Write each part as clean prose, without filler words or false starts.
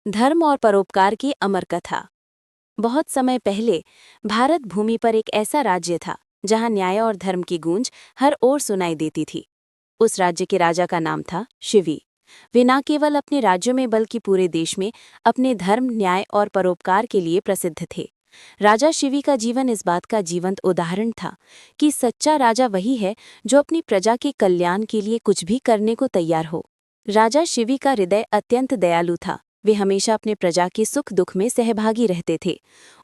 धर्म और परोपकार की अमर कथा। बहुत समय पहले भारत भूमि पर एक ऐसा राज्य था जहां न्याय और धर्म की गूंज हर ओर सुनाई देती थी। उस राज्य के राजा का नाम था शिवी। वे न केवल अपने राज्यों में बल्कि पूरे देश में अपने धर्म, न्याय और परोपकार के लिए प्रसिद्ध थे। राजा शिवी का जीवन इस बात का जीवंत उदाहरण था कि सच्चा राजा वही है जो अपनी प्रजा के कल्याण के लिए कुछ भी करने को तैयार हो। राजा शिवी का हृदय अत्यंत दयालु था। वे हमेशा अपने प्रजा के सुख दुख में सहभागी रहते थे।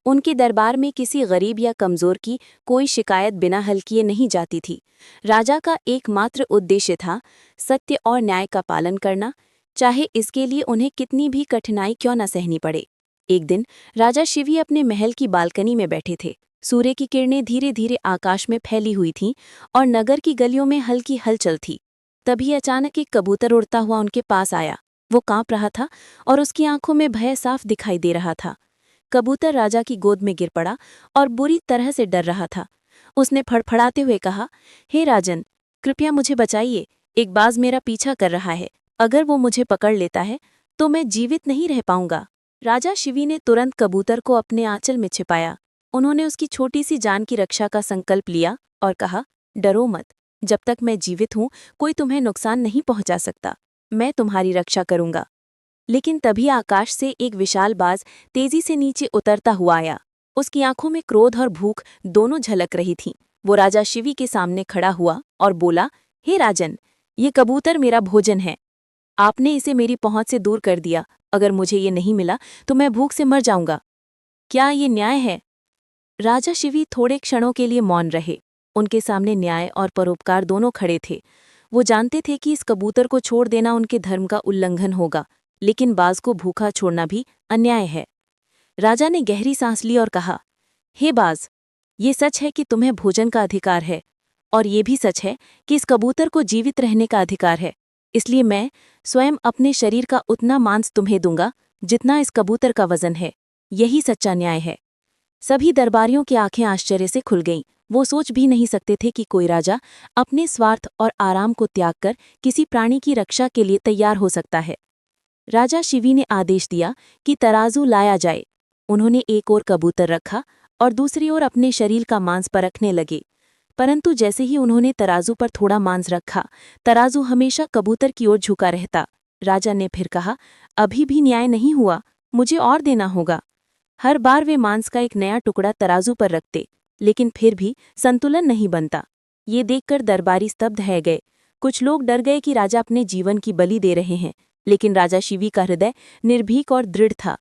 उनके दरबार में किसी गरीब या कमजोर की कोई शिकायत बिना हल किए नहीं जाती थी। राजा का एकमात्र उद्देश्य था सत्य और न्याय का पालन करना, चाहे इसके लिए उन्हें कितनी भी कठिनाई क्यों न सहनी पड़े। एक दिन राजा शिवी अपने महल की बालकनी में बैठे थे। सूर्य की किरणें धीरे धीरे आकाश में फैली हुई थीं और नगर की गलियों में हल्की हलचल थी। तभी अचानक एक कबूतर उड़ता हुआ उनके पास आया। वो कांप रहा था और उसकी आंखों में भय साफ दिखाई दे रहा था। कबूतर राजा की गोद में गिर पड़ा और बुरी तरह से डर रहा था। उसने फड़फड़ाते हुए कहा, हे राजन, कृपया मुझे बचाइए। एक बाज मेरा पीछा कर रहा है। अगर वो मुझे पकड़ लेता है तो मैं जीवित नहीं रह पाऊंगा। राजा शिवी ने तुरंत कबूतर को अपने आंचल में छिपाया। उन्होंने उसकी छोटी सी जान की रक्षा का संकल्प लिया और कहा, डरो मत। जब तक मैं जीवित हूं कोई तुम्हें नुकसान नहीं पहुंचा सकता। मैं तुम्हारी रक्षा करूंगा। लेकिन तभी आकाश से एक विशाल बाज तेजी से नीचे उतरता हुआ आया। उसकी आंखों में क्रोध और भूख दोनों झलक रही थीं। वो राजा शिवी के सामने खड़ा हुआ और बोला, हे राजन, ये कबूतर मेरा भोजन है। आपने इसे मेरी पहुंच से दूर कर दिया। अगर मुझे ये नहीं मिला तो मैं भूख से मर जाऊंगा। क्या ये न्याय है? राजा शिवी थोड़े क्षणों के लिए मौन रहे। उनके सामने न्याय और परोपकार दोनों खड़े थे। वो जानते थे कि इस कबूतर को छोड़ देना उनके धर्म का उल्लंघन होगा, लेकिन बाज को भूखा छोड़ना भी अन्याय है। राजा ने गहरी सांस ली और कहा, हे बाज, ये सच है कि तुम्हें भोजन का अधिकार है, और ये भी सच है कि इस कबूतर को जीवित रहने का अधिकार है। इसलिए मैं स्वयं अपने शरीर का उतना मांस तुम्हें दूंगा जितना इस कबूतर का वजन है। यही सच्चा न्याय है। सभी दरबारियों की आंखें आश्चर्य से खुल गईं। वो सोच भी नहीं सकते थे कि कोई राजा अपने स्वार्थ और आराम को त्याग कर किसी प्राणी की रक्षा के लिए तैयार हो सकता है। राजा शिवी ने आदेश दिया कि तराजू लाया जाए। उन्होंने एक ओर कबूतर रखा और दूसरी ओर अपने शरीर का मांस परखने लगे। परंतु जैसे ही उन्होंने तराजू पर थोड़ा मांस रखा, तराजू हमेशा कबूतर की ओर झुका रहता। राजा ने फिर कहा, अभी भी न्याय नहीं हुआ, मुझे और देना होगा। हर बार वे मांस का एक नया टुकड़ा तराजू पर रखते, लेकिन फिर भी संतुलन नहीं बनता। ये देखकर दरबारी स्तब्ध रह गए। कुछ लोग डर गए कि राजा अपने जीवन की बलि दे रहे हैं, लेकिन राजा शिवी का हृदय निर्भीक और दृढ़ था।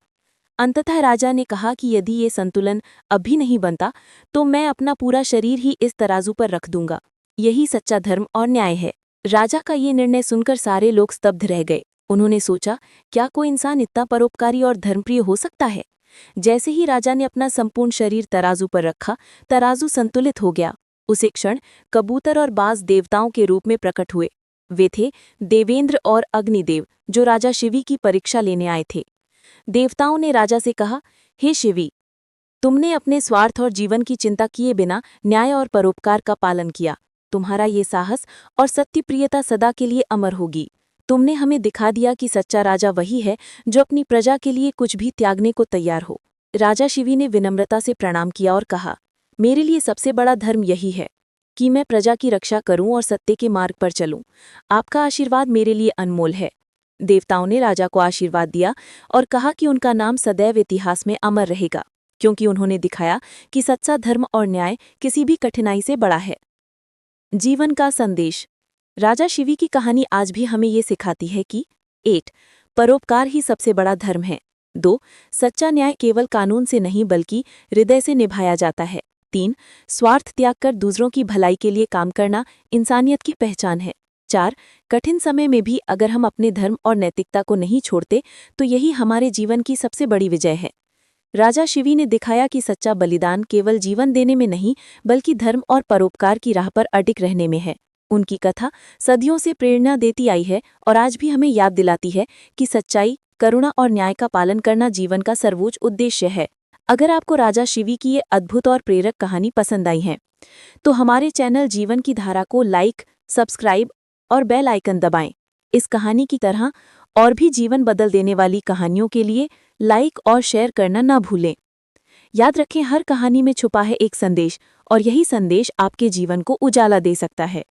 अंततः राजा ने कहा कि यदि ये संतुलन अभी नहीं बनता तो मैं अपना पूरा शरीर ही इस तराजू पर रख दूंगा। यही सच्चा धर्म और न्याय है। राजा का ये निर्णय सुनकर सारे लोग स्तब्ध रह गए। उन्होंने सोचा, क्या कोई इंसान इतना परोपकारी और धर्मप्रिय हो सकता है? जैसे ही राजा ने अपना संपूर्ण शरीर तराजू पर रखा, तराजू संतुलित हो गया। उसी क्षण कबूतर और बाज देवताओं के रूप में प्रकट हुए। वे थे देवेंद्र और अग्निदेव, जो राजा शिवी की परीक्षा लेने आए थे। देवताओं ने राजा से कहा, हे शिवी, तुमने अपने स्वार्थ और जीवन की चिंता किए बिना न्याय और परोपकार का पालन किया। तुम्हारा ये साहस और सत्यप्रियता सदा के लिए अमर होगी। तुमने हमें दिखा दिया कि सच्चा राजा वही है जो अपनी प्रजा के लिए कुछ भी त्यागने को तैयार हो। राजा शिवी ने विनम्रता से प्रणाम किया और कहा, मेरे लिए सबसे बड़ा धर्म यही है कि मैं प्रजा की रक्षा करूं और सत्य के मार्ग पर चलूं। आपका आशीर्वाद मेरे लिए अनमोल है। देवताओं ने राजा को आशीर्वाद दिया और कहा कि उनका नाम सदैव इतिहास में अमर रहेगा, क्योंकि उन्होंने दिखाया कि सच्चा धर्म और न्याय किसी भी कठिनाई से बड़ा है। जीवन का संदेश। राजा शिवी की कहानी आज भी हमें ये सिखाती है कि 1. परोपकार ही सबसे बड़ा धर्म है। 2. सच्चा न्याय केवल कानून से नहीं बल्कि हृदय से निभाया जाता है। 3. स्वार्थ त्याग कर दूसरों की भलाई के लिए काम करना इंसानियत की पहचान है। 4. कठिन समय में भी अगर हम अपने धर्म और नैतिकता को नहीं छोड़ते तो यही हमारे जीवन की सबसे बड़ी विजय है। राजा शिवी ने दिखाया कि सच्चा बलिदान केवल जीवन देने में नहीं बल्कि धर्म और परोपकार की राह पर अडिग रहने में है। उनकी कथा सदियों से प्रेरणा देती आई है और आज भी हमें याद दिलाती है कि सच्चाई, करुणा और न्याय का पालन करना जीवन का सर्वोच्च उद्देश्य है। अगर आपको राजा शिवी की ये अद्भुत और प्रेरक कहानी पसंद आई है तो हमारे चैनल जीवन की धारा को लाइक, सब्सक्राइब और बेल आइकन दबाएं। इस कहानी की तरह और भी जीवन बदल देने वाली कहानियों के लिए लाइक और शेयर करना ना भूलें। याद रखें, हर कहानी में छुपा है एक संदेश, और यही संदेश आपके जीवन को उजाला दे सकता है।